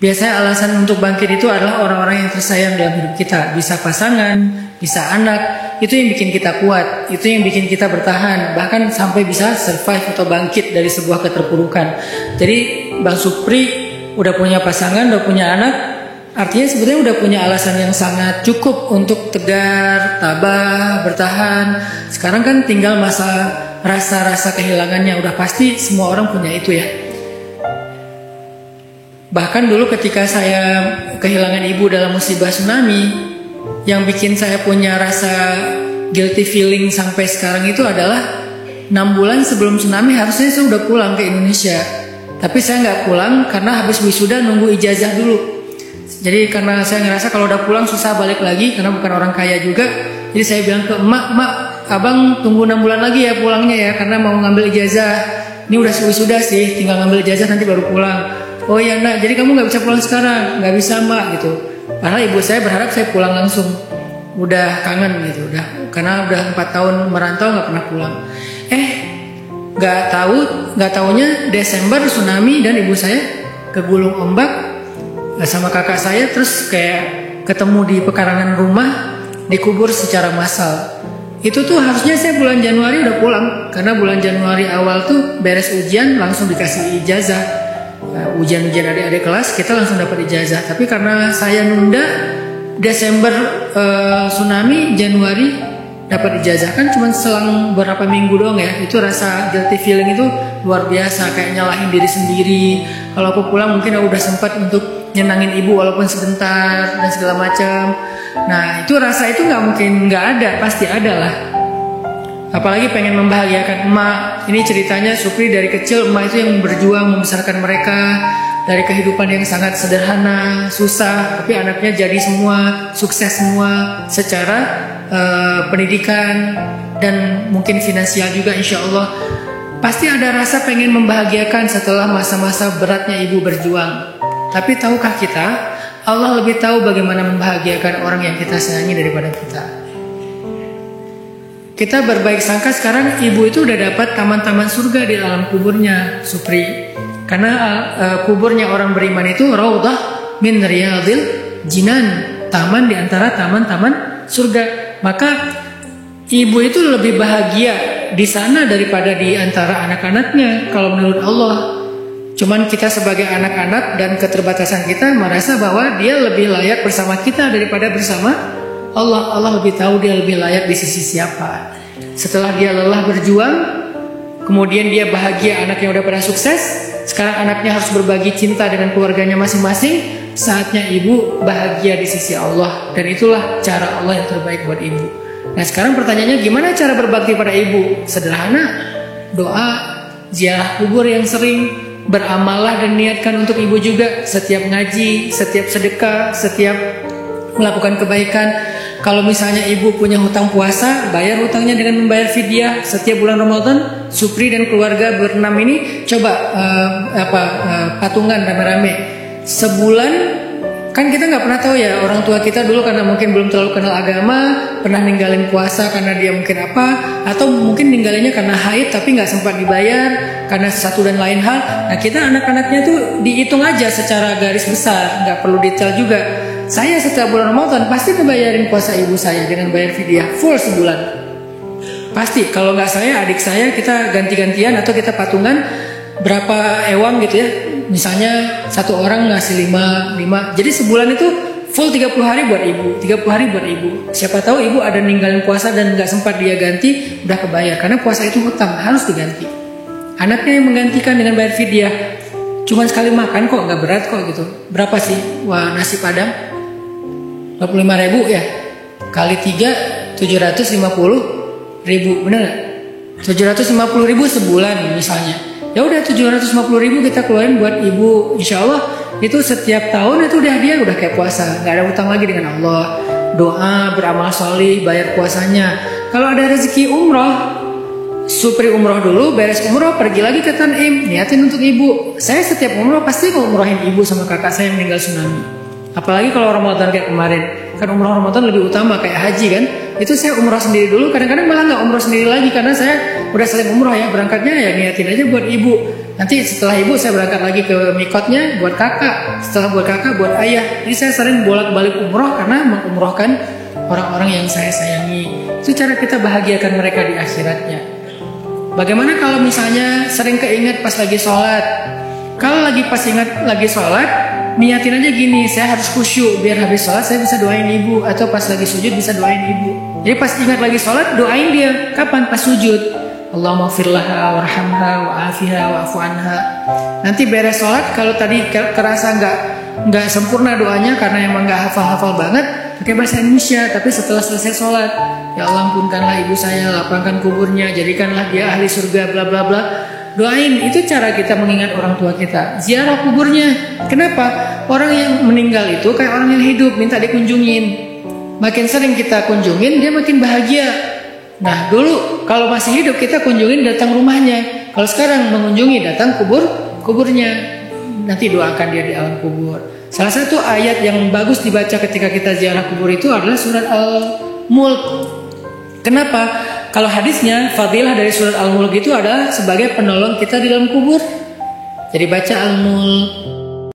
Biasanya alasan untuk bangkit itu adalah orang-orang yang tersayang dalam hidup kita. Bisa pasangan, bisa anak. Itu yang bikin kita kuat. Itu yang bikin kita bertahan. Bahkan sampai bisa survive atau bangkit dari sebuah keterpurukan. Jadi Bang Supri udah punya pasangan, udah punya anak. Artinya sebenarnya udah punya alasan yang sangat cukup untuk tegar, tabah, bertahan. Sekarang kan tinggal masa rasa-rasa kehilangannya. Udah pasti semua orang punya itu ya. Bahkan dulu ketika saya kehilangan ibu dalam musibah tsunami, yang bikin saya punya rasa guilty feeling sampai sekarang itu adalah 6 bulan sebelum tsunami harusnya saya udah pulang ke Indonesia. Tapi saya nggak pulang karena habis wisuda nunggu ijazah dulu. Jadi karena saya ngerasa kalau udah pulang susah balik lagi karena bukan orang kaya juga. Jadi saya bilang ke emak, abang tunggu 6 bulan lagi ya pulangnya ya karena mau ngambil ijazah. Ini udah wisuda sih, tinggal ngambil ijazah nanti baru pulang. Oh ya nak, jadi kamu nggak bisa pulang sekarang, nggak bisa mbak gitu. Karena ibu saya berharap saya pulang langsung, udah kangen gitu, karena udah 4 tahun merantau nggak pernah pulang. Nggak taunya Desember tsunami dan ibu saya kegulung ombak sama kakak saya, terus kayak ketemu di pekarangan rumah, dikubur secara massal. Itu tuh harusnya saya bulan Januari udah pulang, karena bulan Januari awal tuh beres ujian langsung dikasih ijazah. Ujian-ujian adik-adik kelas kita langsung dapat ijazah. Tapi karena saya nunda Desember tsunami, Januari dapat ijazah. Kan cuma selang berapa minggu doang ya. Itu rasa guilty feeling itu luar biasa, kayak nyalahin diri sendiri. Kalau aku pulang mungkin udah sempat untuk nyenangin ibu walaupun sebentar dan segala macam. Nah itu rasa itu nggak mungkin nggak ada, pasti ada lah. Apalagi pengen membahagiakan emak. Ini ceritanya Supri dari kecil emak itu yang berjuang membesarkan mereka dari kehidupan yang sangat sederhana, susah, tapi anaknya jadi semua, sukses semua secara pendidikan dan mungkin finansial juga insya Allah. Pasti ada rasa pengen membahagiakan setelah masa-masa beratnya ibu berjuang. Tapi tahukah kita, Allah lebih tahu bagaimana membahagiakan orang yang kita sayangi daripada kita. Kita berbaik sangka sekarang ibu itu udah dapat taman-taman surga di alam kuburnya Supri. Karena kuburnya orang beriman itu raudhah min riyadil jinan, taman di antara taman-taman surga. Maka ibu itu lebih bahagia di sana daripada di antara anak-anaknya kalau menurut Allah. Cuman kita sebagai anak-anak dan keterbatasan kita merasa bahwa dia lebih layak bersama kita daripada bersama Allah. Allah lebih tahu dia lebih layak di sisi siapa. Setelah dia lelah berjuang, kemudian dia bahagia anaknya udah pada sukses, sekarang anaknya harus berbagi cinta dengan keluarganya masing-masing. Saatnya ibu bahagia di sisi Allah. Dan itulah cara Allah yang terbaik buat ibu. Nah sekarang pertanyaannya, gimana cara berbakti pada ibu? Sederhana, doa, ziarah kubur yang sering, beramallah dan niatkan untuk ibu juga. Setiap ngaji, setiap sedekah, setiap melakukan kebaikan. Kalau misalnya ibu punya hutang puasa, bayar hutangnya dengan membayar fidyah setiap bulan Ramadan. Supri dan keluarga berenam ini coba patungan rame-rame sebulan. Kan kita nggak pernah tahu ya, orang tua kita dulu karena mungkin belum terlalu kenal agama, pernah ninggalin puasa karena dia mungkin apa, atau mungkin ninggalinnya karena haid tapi nggak sempat dibayar karena satu dan lain hal. Nah kita anak-anaknya tuh dihitung aja secara garis besar, nggak perlu detail juga. Saya setiap bulan Ramadan pasti ngebayarin puasa ibu saya dengan bayar fidyah full sebulan. Pasti, kalau nggak saya, adik saya, kita ganti-gantian atau kita patungan berapa ewang gitu ya. Misalnya satu orang ngasih 5. Jadi sebulan itu full 30 hari buat ibu, 30 hari buat ibu. Siapa tahu ibu ada ninggalin puasa dan nggak sempat dia ganti, udah kebayar. Karena puasa itu hutang, harus diganti. Anaknya yang menggantikan dengan bayar fidyah. Cuman sekali makan kok, nggak berat kok gitu. Berapa sih? Wah, nasi padang 25.000 ya, kali 3 750.000, bener nggak? 750.000 sebulan misalnya. Ya udah 750.000 kita keluarin buat ibu. Insya Allah itu setiap tahun itu udah kayak puasa, nggak ada hutang lagi dengan Allah. Doa, beramal solih, bayar puasanya. Kalau ada rezeki umroh, Supri umroh dulu, beres umroh pergi lagi ke Tanim, niatin untuk ibu. Saya setiap umroh pasti mau umrohin ibu sama kakak saya yang meninggal tsunami. Apalagi kalau Ramadan kayak kemarin, kan umroh Ramadan lebih utama kayak haji kan. Itu saya umroh sendiri dulu, kadang-kadang malah nggak umroh sendiri lagi karena saya udah sering umroh ya, berangkatnya ya niatin aja buat ibu. Nanti setelah ibu saya berangkat lagi ke mikotnya buat kakak, setelah buat kakak buat ayah. Jadi saya sering bolak-balik umroh karena mengumrohkan orang-orang yang saya sayangi. Itu cara kita bahagiakan mereka di akhiratnya. Bagaimana kalau misalnya sering keinget pas lagi sholat? Kalau pas ingat lagi sholat, niatin aja gini, saya harus khusyuk biar habis sholat saya bisa doain ibu, atau pas lagi sujud bisa doain ibu. Jadi pas ingat lagi sholat doain dia. Kapan? Pas sujud. Allahumma firlaha warhamha wa'afiha wa'afu anha. Nanti beres sholat, kalau tadi kerasa nggak sempurna doanya karena emang nggak hafal-hafal banget, pakai bahasa Indonesia. Tapi setelah selesai sholat, ya Allah ampunkanlah ibu saya, lapangkan kuburnya, jadikanlah dia ahli surga, bla bla bla. Doain, itu cara kita mengingat orang tua kita. Ziarah kuburnya. Kenapa? Orang yang meninggal itu kayak orang yang hidup, minta dikunjungin. Makin sering kita kunjungin, dia makin bahagia. Nah dulu kalau masih hidup kita kunjungin, datang rumahnya. Kalau sekarang mengunjungi, datang kuburnya. Nanti doakan dia di alam kubur. Salah satu ayat yang bagus dibaca ketika kita ziarah kubur itu adalah surat Al-Mulk. Kenapa? Kalau hadisnya, fadilah dari surat Al-Mulk itu adalah sebagai penolong kita di dalam kubur. Jadi baca Al-Mulk.